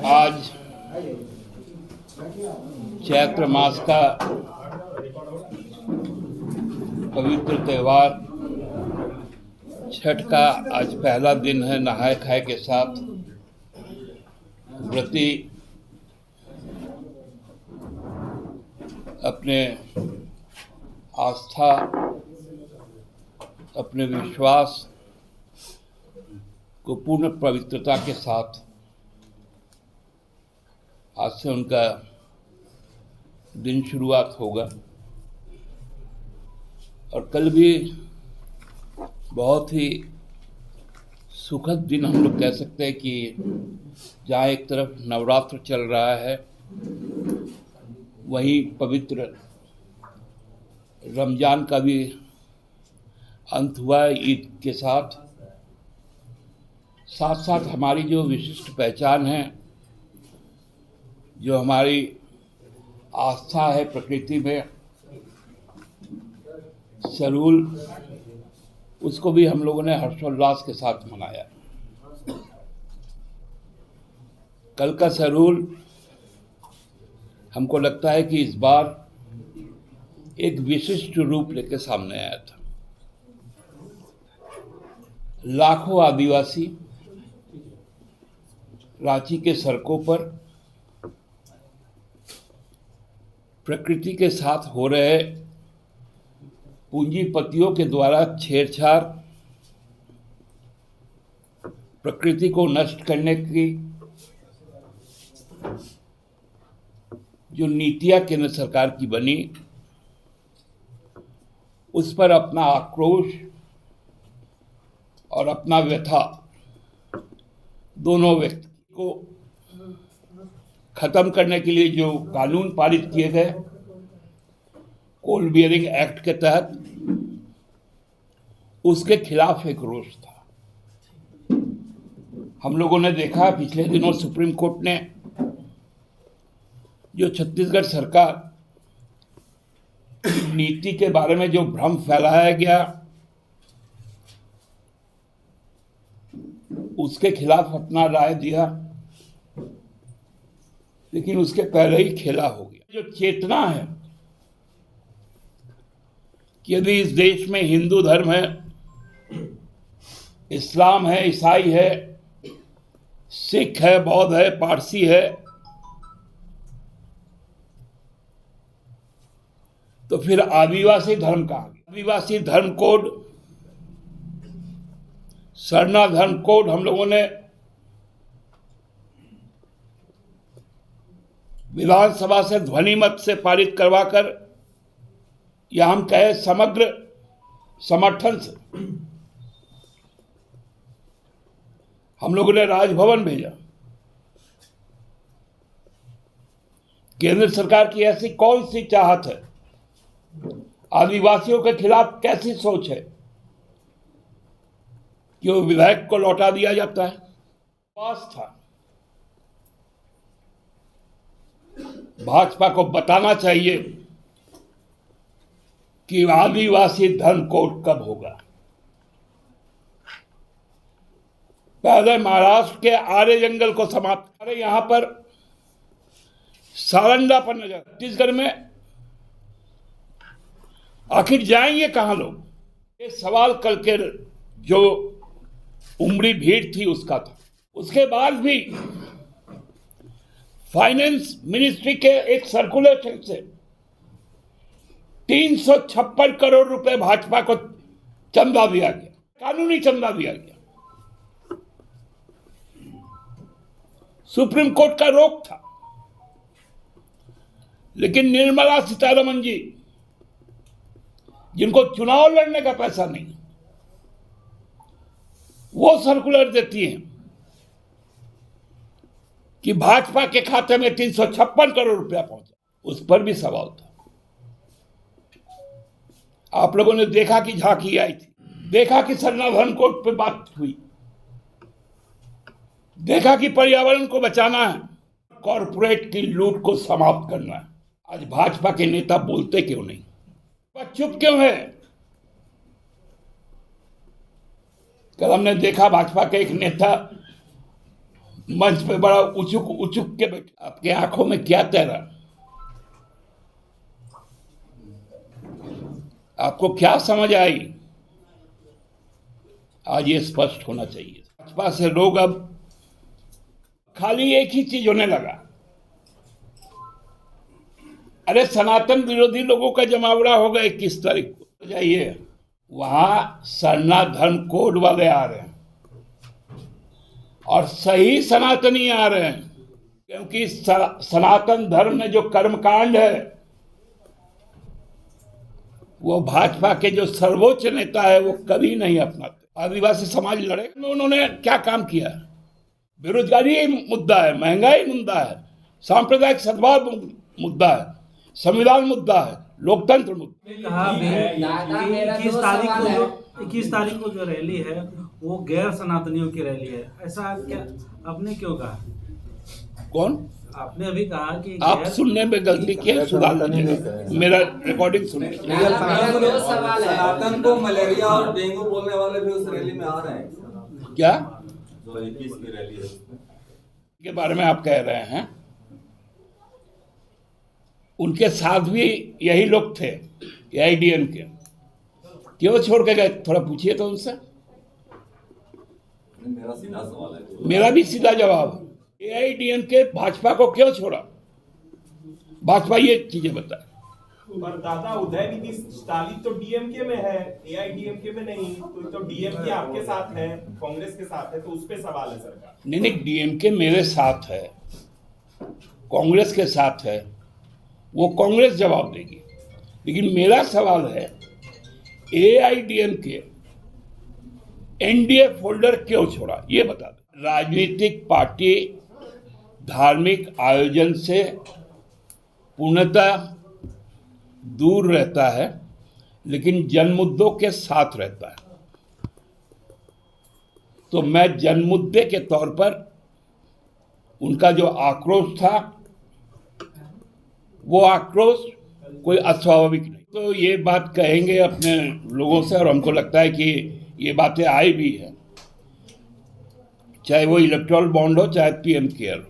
आज चैत्र मास का पवित्र त्यौहार छठ का आज पहला दिन है। नहाय खाए के साथ व्रती अपने आस्था, अपने विश्वास को पूर्ण पवित्रता के साथ आज से उनका दिन शुरुआत होगा। और कल भी बहुत ही सुखद दिन हम लोग कह सकते हैं कि जहाँ एक तरफ नवरात्र चल रहा है, वहीं पवित्र रमज़ान का भी अंत हुआ है ईद के साथ। साथ साथ हमारी जो विशिष्ट पहचान है, जो हमारी आस्था है प्रकृति में, सरूल, उसको भी हम लोगों ने हर्षोल्लास के साथ मनाया। कल का सरूल हमको लगता है कि इस बार एक विशिष्ट रूप लेकर सामने आया था। लाखों आदिवासी रांची के सड़कों पर प्रकृति के साथ हो रहे पूंजीपतियों के द्वारा छेड़छाड़, प्रकृति को नष्ट करने की जो नीतियां केंद्र सरकार की बनी, उस पर अपना आक्रोश और अपना व्यथा दोनों व्यक्ति को खत्म करने के लिए जो कानून पारित किए गए कोल बियरिंग एक्ट के तहत, उसके खिलाफ एक रोष था। हम लोगों ने देखा पिछले दिनों सुप्रीम कोर्ट ने जो छत्तीसगढ़ सरकार नीति के बारे में जो भ्रम फैलाया गया, उसके खिलाफ अपना राय दिया, लेकिन उसके पहले ही खेला हो गया। जो चेतना है कि यदि इस देश में हिंदू धर्म है, इस्लाम है, ईसाई है, सिख है, बौद्ध है, पारसी है, तो फिर आदिवासी धर्म कहाँ गया? आदिवासी धर्म कोड, सरना धर्म कोड हम लोगों ने विधानसभा से ध्वनि मत से पारित करवाकर, या हम कहें समग्र समर्थन से, हम लोगों ने राजभवन भेजा। केंद्र सरकार की ऐसी कौन सी चाहत है, आदिवासियों के खिलाफ कैसी सोच है कि वो विधेयक को लौटा दिया जाता है? पास था भाजपा को बताना चाहिए कि आदिवासी धर्म कोड कब होगा। पहले महाराष्ट्र के आर्य जंगल को समाप्त करें, यहां पर सारंगा पर नजर। छत्तीसगढ़ में आखिर जाएंगे कहां लोग? ये सवाल कल के जो उमड़ी भीड़ थी उसका था। उसके बाद भी फाइनेंस मिनिस्ट्री के एक सर्कुलेशन से 356 करोड़ रुपए भाजपा को चंदा दिया गया, कानूनी चंदा दिया गया। सुप्रीम कोर्ट का रोक था, लेकिन निर्मला सीतारमण जी, जिनको चुनाव लड़ने का पैसा नहीं, वो सर्कुलर देती हैं कि भाजपा के खाते में 356 करोड़ रुपया पहुंचा। उस पर भी सवाल था। आप लोगों ने देखा कि झांकी आई थी, देखा कि सरना धर्म कोड पे बात हुई, देखा कि पर्यावरण को बचाना है, कॉरपोरेट की लूट को समाप्त करना है। आज भाजपा के नेता बोलते क्यों नहीं? चुप क्यों है? कल हमने देखा भाजपा के एक नेता मंच पे बड़ा उचुक उचुक के बैठे, आपके आंखों में क्या तैरा, आपको क्या समझ आई? आज ये स्पष्ट होना चाहिए। भाजपा से लोग अब खाली एक ही चीज होने लगा, अरे सनातन विरोधी लोगों का जमावड़ा होगा 21 तारीख को। जाइए, वहां सरना धर्म कोड वाले आ रहे हैं और सही सनातनी आ रहे हैं, क्योंकि सनातन धर्म में जो कर्मकांड है वो भाजपा के जो सर्वोच्च नेता है वो कभी नहीं अपनाते। आदिवासी समाज लड़े में उन्होंने क्या काम किया? बेरोजगारी मुद्दा है, महंगाई मुद्दा है, सांप्रदायिक सद्भाव मुद्दा है, संविधान मुद्दा है, लोकतंत्र मुद्दा। कहा 21 तारीख को जो रैली है वो गैर सनातनियों की रैली है, ऐसा क्या आपने क्यों कहा? कौन? आपने अभी कहा कि आप सुनने में गलती की है, सुधार लीजिए, मेरा रिकॉर्डिंग सुनिए। सनातन को मलेरिया और डेंगू बोलने वाले भी उस रैली में आ रहे हैं। क्या जो 21 की रैली है के बारे में आप कह रहे हैं? उनके साथ भी यही लोग थे, AIDM के, क्यों छोड़ के गए? थोड़ा पूछिए तो उनसे। मेरा सीधा सवाल है। मेरा भी सीधा जवाब है, AIDM के भाजपा को क्यों छोड़ा? भाजपा ये चीजें बताए। पर दादा, उदयनिधि स्टालिन तो DMK में है, AIDMK में नहीं, तो DMK आपके साथ है, कांग्रेस के साथ है, तो उस पे सवाल है सरकार। नहीं, DMK मेरे साथ है, कांग्रेस के साथ है, वो कांग्रेस जवाब देगी, लेकिन मेरा सवाल है AIDMK NDA फोल्डर क्यों छोड़ा, ये बता दो। राजनीतिक पार्टी धार्मिक आयोजन से पूर्णतः दूर रहता है, लेकिन जन मुद्दों के साथ रहता है। तो मैं जन मुद्दे के तौर पर उनका जो आक्रोश था, वो आक्रोश कोई अस्वाभाविक नहीं। तो ये बात कहेंगे अपने लोगों से, और हमको लगता है कि ये बातें आई भी है, चाहे वो इलेक्टोरल बॉन्ड हो, चाहे PM केयर हो।